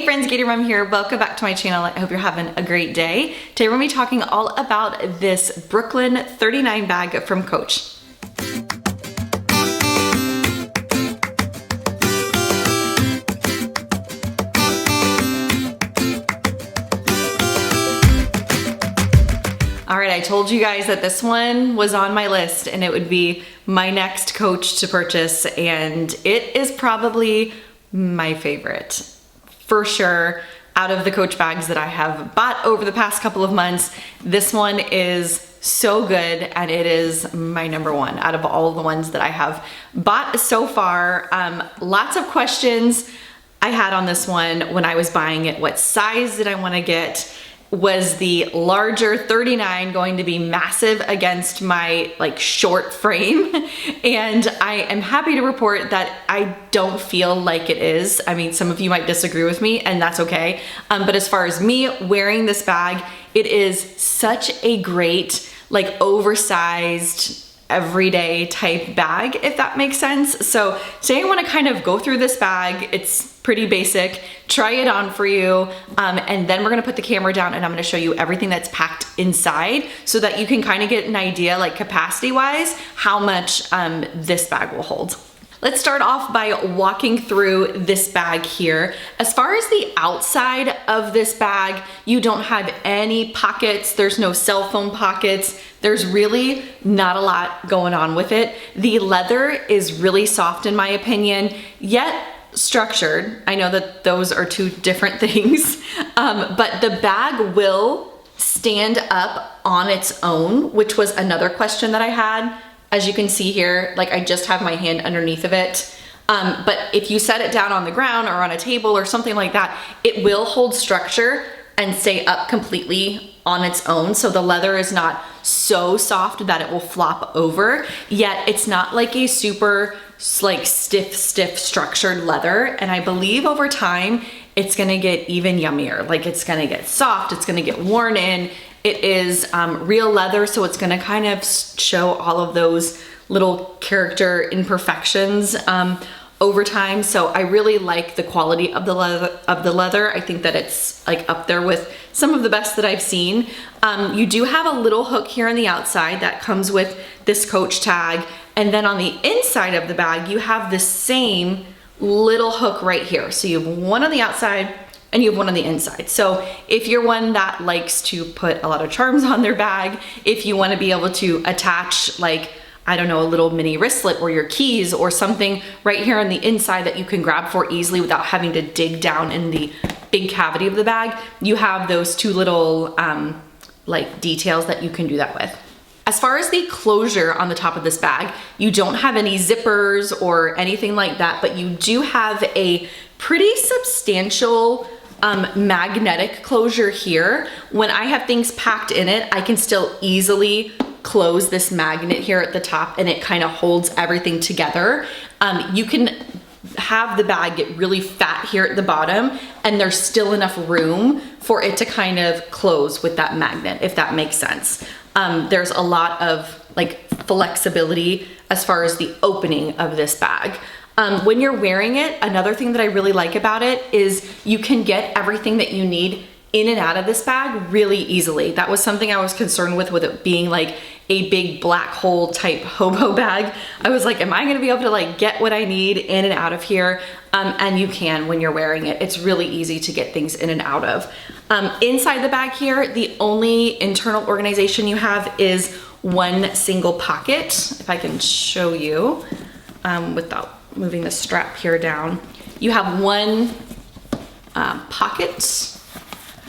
Hey friends, Gator Mom here. Welcome back to my channel. I hope you're having a great day. Today we're going to be talking all about this Brooklyn 39 bag from Coach. All right, I told you guys that this one was on my list and it would be my next Coach to purchase, and it is probably my favorite. For sure, out of the Coach bags that I have bought over the past couple of months, this one is so good and it is my number one out of all the ones that I have bought so far. Lots of questions I had on this one when I was buying it. What size did I want to get? Was the larger 39 going to be massive against my short frame? And I am happy to report that I don't feel like it is. I mean, some of you might disagree with me and that's okay. But as far as me wearing this bag, it is such a great, oversized, everyday type bag, if that makes sense. So today I want to kind of go through this bag. It's pretty basic, try it on for you, and then we're gonna put the camera down and I'm gonna show you everything that's packed inside so that you can kind of get an idea, capacity wise, how much this bag will hold. Let's start off by walking through this bag here. As far as the outside of this bag, you don't have any pockets. There's no cell phone pockets. There's really not a lot going on with it. The leather is really soft in my opinion, yet structured. I know that those are two different things, but the bag will stand up on its own, which was another question that I had. As you can see here, I just have my hand underneath of it. But if you set it down on the ground or on a table or something like that, it will hold structure and stay up completely on its own. So the leather is not so soft that it will flop over, yet it's not like a super stiff structured leather. And I believe over time, it's gonna get even yummier. It's gonna get soft, it's gonna get worn in. It is real leather, so it's gonna kind of show all of those little character imperfections over time. So I really like the quality of the leather. I think that it's up there with some of the best that I've seen. You do have a little hook here on the outside that comes with this Coach tag. And then on the inside of the bag, you have the same little hook right here. So you have one on the outside and you have one on the inside. So if you're one that likes to put a lot of charms on their bag, if you want to be able to attach I don't know, a little mini wristlet or your keys or something right here on the inside that you can grab for easily without having to dig down in the big cavity of the bag, you have those two little details that you can do that with. As far as the closure on the top of this bag, you don't have any zippers or anything like that, but you do have a pretty substantial magnetic closure here. When I have things packed in it, I can still easily close this magnet here at the top and it kind of holds everything together. You can have the bag get really fat here at the bottom and there's still enough room for it to kind of close with that magnet, if that makes sense. There's a lot of flexibility as far as the opening of this bag. When you're wearing it, another thing that I really like about it is you can get everything that you need in and out of this bag really easily. That was something I was concerned with it being a big black hole type hobo bag. I was am I gonna be able to get what I need in and out of here? And you can when you're wearing it. It's really easy to get things in and out of. Inside the bag here, the only internal organization you have is one single pocket. If I can show you without moving the strap here down. You have one pocket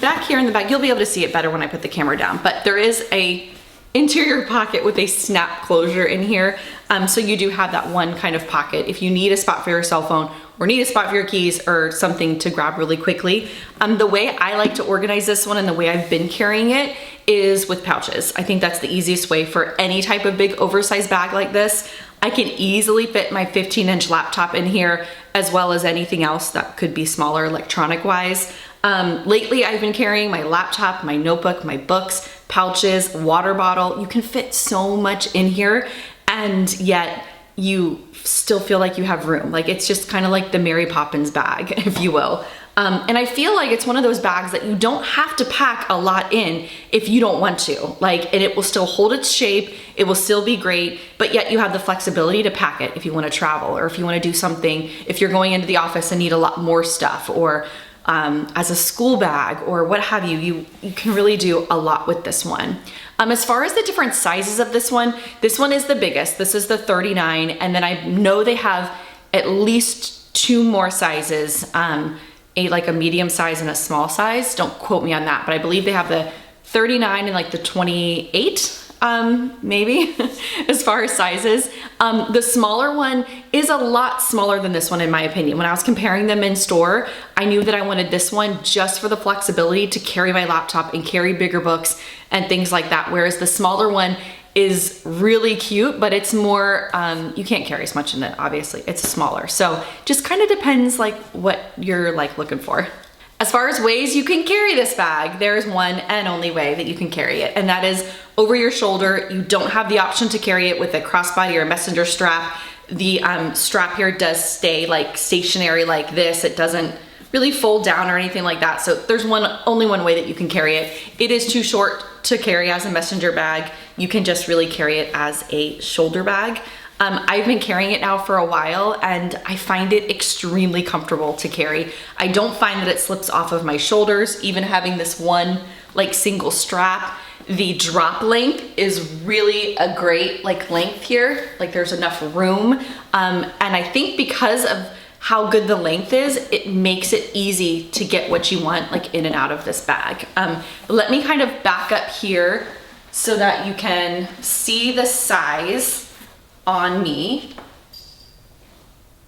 back here in the bag. You'll be able to see it better when I put the camera down, but there is a interior pocket with a snap closure in here. So you do have that one kind of pocket if you need a spot for your cell phone or need a spot for your keys or something to grab really quickly. The way I like to organize this one and the way I've been carrying it is with pouches. I think that's the easiest way for any type of big oversized bag like this. I can easily fit my 15-inch laptop in here as well as anything else that could be smaller electronic wise. Lately I've been carrying my laptop, my notebook, my books, pouches, water bottle. You can fit so much in here and yet you still feel like you have room. Like it's just kind of like the Mary Poppins bag, if you will. And I feel like it's one of those bags that you don't have to pack a lot in if you don't want to. Like, and it will still hold its shape, it will still be great, but yet you have the flexibility to pack it if you want to travel, or if you want to do something, if you're going into the office and need a lot more stuff, or as a school bag or what have you. You can really do a lot with this one. As far as the different sizes of this one is the biggest. This is the 39, and then I know they have at least 2 more sizes, like a medium size and a small size. Don't quote me on that, but I believe they have the 39 and like the 28, maybe, as far as sizes. The smaller one is a lot smaller than this one, in my opinion. When I was comparing them in store, I knew that I wanted this one just for the flexibility to carry my laptop and carry bigger books and things like that. Whereas the smaller one is really cute, but it's more, you can't carry as much in it, obviously. It's smaller. So just kind of depends like what you're like looking for. As far as ways you can carry this bag, there is one and only way that you can carry it, and that is over your shoulder. You don't have the option to carry it with a crossbody or a messenger strap. The strap here does stay like stationary like this. It doesn't really fold down or anything like that. So there's only one way that you can carry it. It is too short to carry as a messenger bag. You can just really carry it as a shoulder bag. I've been carrying it now for a while, and I find it extremely comfortable to carry. I don't find that it slips off of my shoulders, even having this one like single strap. The drop length is really a great like length here. Like there's enough room. And I think because of how good the length is, it makes it easy to get what you want like in and out of this bag. Let me kind of back up here so that you can see the size on me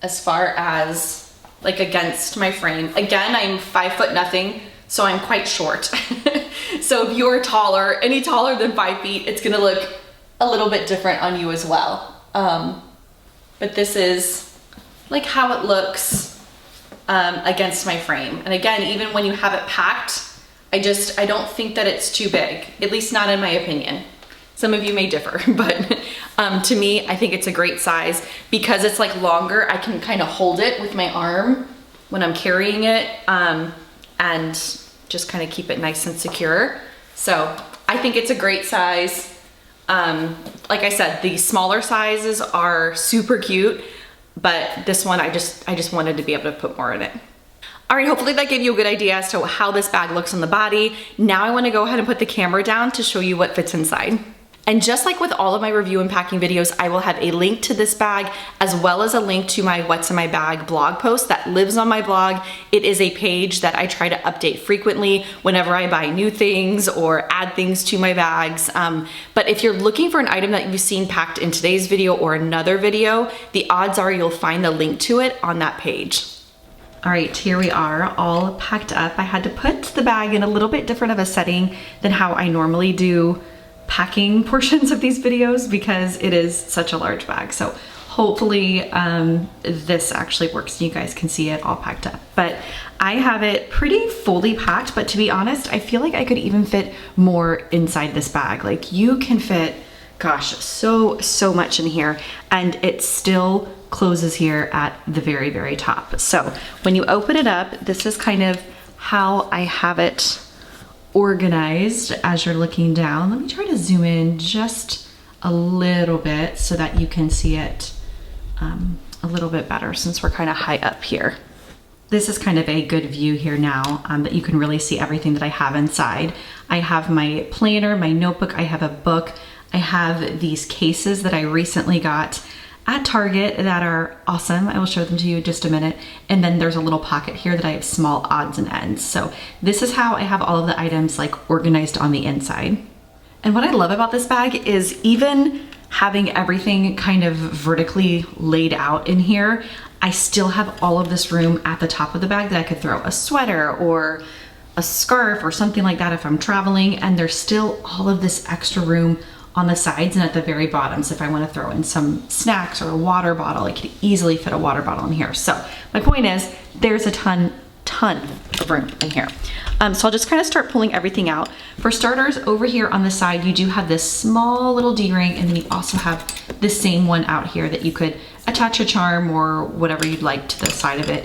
as far as like against my frame. Again, I'm 5 foot nothing, so I'm quite short. So if you're taller, any taller than 5 feet, it's gonna look a little bit different on you as well. But this is like how it looks against my frame. And again, even when you have it packed, I don't think that it's too big, at least not in my opinion. Some of you may differ, but to me, I think it's a great size because it's like longer. I can kind of hold it with my arm when I'm carrying it and just kind of keep it nice and secure. So I think it's a great size. Like I said, the smaller sizes are super cute, but this one, I just wanted to be able to put more in it. All right, hopefully that gave you a good idea as to how this bag looks on the body. Now I wanna go ahead and put the camera down to show you what fits inside. And just like with all of my review and packing videos, I will have a link to this bag as well as a link to my What's in My Bag blog post that lives on my blog. It is a page that I try to update frequently whenever I buy new things or add things to my bags. But if you're looking for an item that you've seen packed in today's video or another video, the odds are you'll find the link to it on that page. All right, here we are all packed up. I had to put the bag in a little bit different of a setting than how I normally do packing portions of these videos because it is such a large bag. So hopefully this actually works and you guys can see it all packed up. But I have it pretty fully packed, but to be honest, I feel like I could even fit more inside this bag. Like you can fit, gosh, so much in here, and it still closes here at the very, very top. So when you open it up, this is kind of how I have it organized as you're looking down. Let me try to zoom in just a little bit so that you can see it a little bit better since we're kind of high up here. This is kind of a good view here now that you can really see everything that I have inside. I have my planner, my notebook, I have a book, I have these cases that I recently got at Target that are awesome. I will show them to you in just a minute. And then there's a little pocket here that I have small odds and ends. So this is how I have all of the items like organized on the inside. And what I love about this bag is even having everything kind of vertically laid out in here, I still have all of this room at the top of the bag that I could throw a sweater or a scarf or something like that if I'm traveling. And there's still all of this extra room on the sides and at the very bottom. So if I want to throw in some snacks or a water bottle, I could easily fit a water bottle in here. So my point is there's a ton of room in here. So I'll just kind of start pulling everything out. For starters, over here on the side, you do have this small little D-ring, and then you also have this same one out here that you could attach a charm or whatever you'd like to the side of it.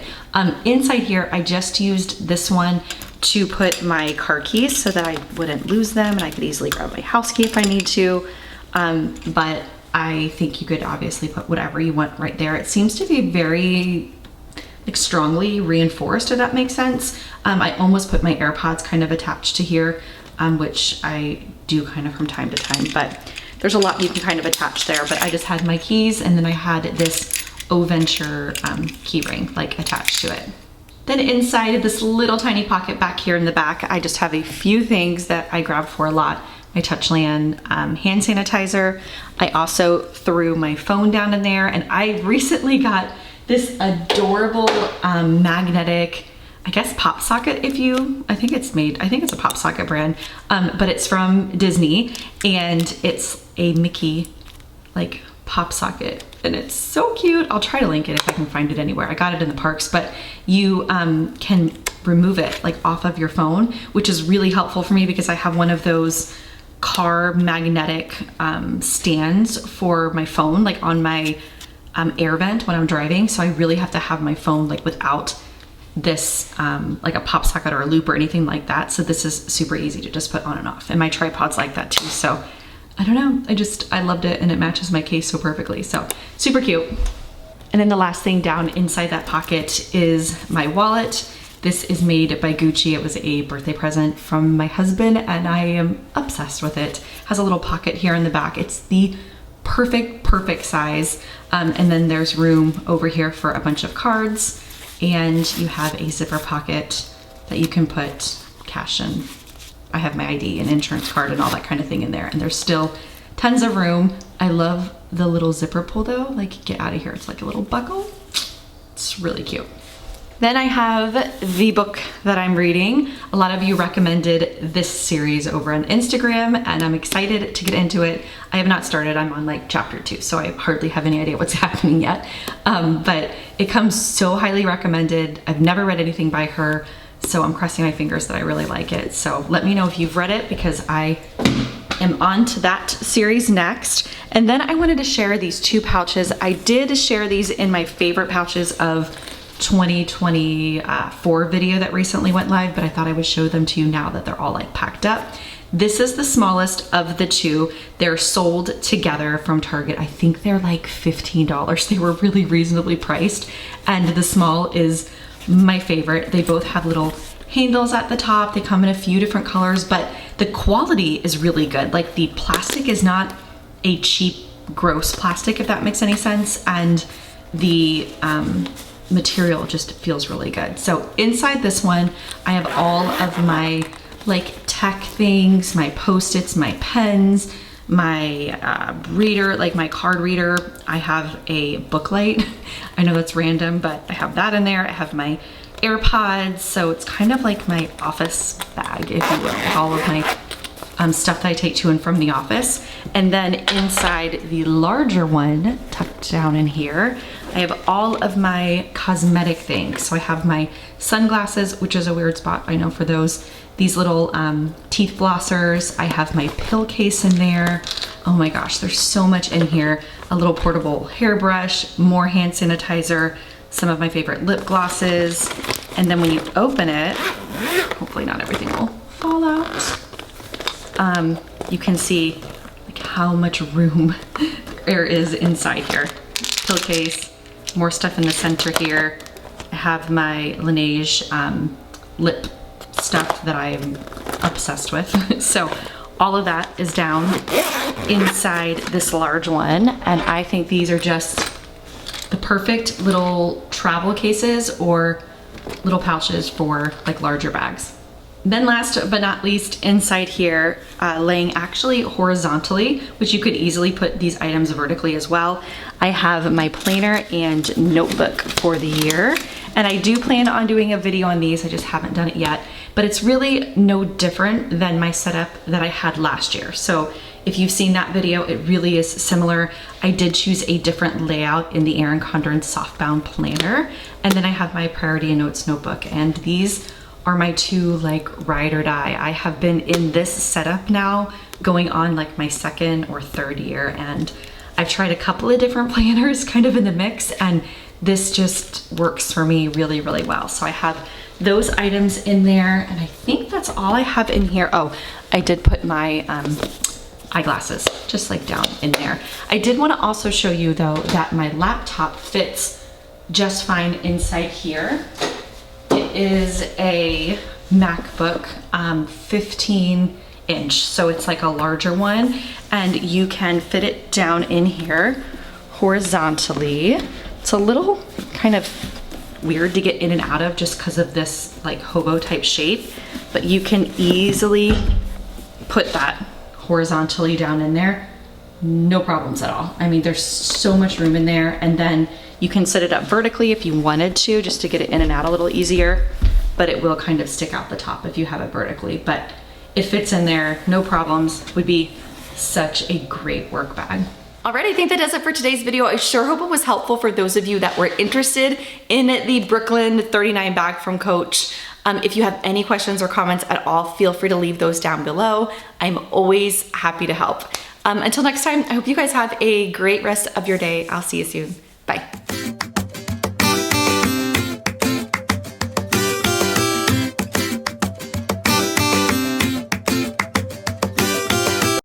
Inside here, I just used this one to put my car keys so that I wouldn't lose them and I could easily grab my house key if I need to. But I think you could obviously put whatever you want right there. It seems to be very like strongly reinforced, if that makes sense. I almost put my AirPods kind of attached to here, which I do kind of from time to time, but there's a lot you can kind of attach there. But I just had my keys and then I had this O-Venture key ring like attached to it. Then inside of this little tiny pocket back here in the back, I just have a few things that I grab for a lot. My Touchland hand sanitizer. I also threw my phone down in there, and I recently got this adorable magnetic, I guess pop socket I think it's a pop socket brand, but it's from Disney and it's a Mickey like pop socket and it's so cute. I'll try to link it if I can find it anywhere. I got it in the parks, but you can remove it like off of your phone, which is really helpful for me because I have one of those car magnetic stands for my phone, like on my air vent when I'm driving. So I really have to have my phone like without this like a pop socket or a loop or anything like that. So this is super easy to just put on and off. And my tripod's like that too. So I don't know, I loved it and it matches my case so perfectly. So super cute. And then the last thing down inside that pocket is my wallet. This is made by Gucci. It was a birthday present from my husband and I am obsessed with it. It has a little pocket here in the back. It's the perfect size. And then there's room over here for a bunch of cards, and you have a zipper pocket that you can put cash in. I have my ID and insurance card and all that kind of thing in there, and there's still tons of room. I love the little zipper pull though, like get out of here. It's like a little buckle. It's really cute. Then I have the book that I'm reading. A lot of you recommended this series over on Instagram and I'm excited to get into it. I have not started, I'm on like chapter 2, so I hardly have any idea what's happening yet. But it comes so highly recommended. I've never read anything by her, so I'm crossing my fingers that I really like it. So let me know if you've read it because I am on to that series next. And then I wanted to share these 2 pouches. I did share these in my favorite pouches of 2024 video that recently went live, but I thought I would show them to you now that they're all like packed up. This is the smallest of the 2. They're sold together from Target. I think they're like $15. They were really reasonably priced. And the small is my favorite. They both have little handles at the top. They come in a few different colors, but the quality is really good. Like the plastic is not a cheap, gross plastic, if that makes any sense. And the material just feels really good. So inside this one, I have all of my like tech things, my Post-its, my pens, my reader, like my card reader. I have a book light. I know that's random, but I have that in there. I have my AirPods. So it's kind of like my office bag, if you will, all of my stuff that I take to and from the office. And then inside the larger one, tucked down in here, I have all of my cosmetic things. So I have my sunglasses, which is a weird spot, I know, for those. These little teeth flossers. I have my pill case in there. Oh my gosh, there's so much in here. A little portable hairbrush, more hand sanitizer, some of my favorite lip glosses. And then when you open it, hopefully not everything will fall out. You can see like how much room there is inside here. Pill case, more stuff in the center here. I have my Laneige lip stuff that I'm obsessed with. So all of that is down inside this large one. And I think these are just the perfect little travel cases or little pouches for like larger bags. Then last but not least, inside here, laying actually horizontally, which you could easily put these items vertically as well, I have my planner and notebook for the year. And I do plan on doing a video on these, I just haven't done it yet, but it's really no different than my setup that I had last year. So if you've seen that video, it really is similar. I did choose a different layout in the Erin Condren softbound planner. And then I have my priority and notes notebook, and these are my 2 like ride or die. I have been in this setup now going on like my 2nd or 3rd year, and I've tried a couple of different planners kind of in the mix, and this just works for me really, really well. So I have those items in there, and I think that's all I have in here. Oh, I did put my eyeglasses just like down in there. I did want to also show you though that my laptop fits just fine inside here. It is a MacBook 15-inch, so it's like a larger one, and you can fit it down in here horizontally. It's a little kind of weird to get in and out of just because of this like hobo type shape, but you can easily put that horizontally down in there, no problems at all. I mean, there's so much room in there, and then you can set it up vertically if you wanted to, just to get it in and out a little easier, but it will kind of stick out the top if you have it vertically, but it fits in there, no problems. Would be such a great work bag. All right, I think that does it for today's video. I sure hope it was helpful for those of you that were interested in the Brooklyn 39 bag from Coach. If you have any questions or comments at all, feel free to leave those down below. I'm always happy to help. Until next time, I hope you guys have a great rest of your day. I'll see you soon.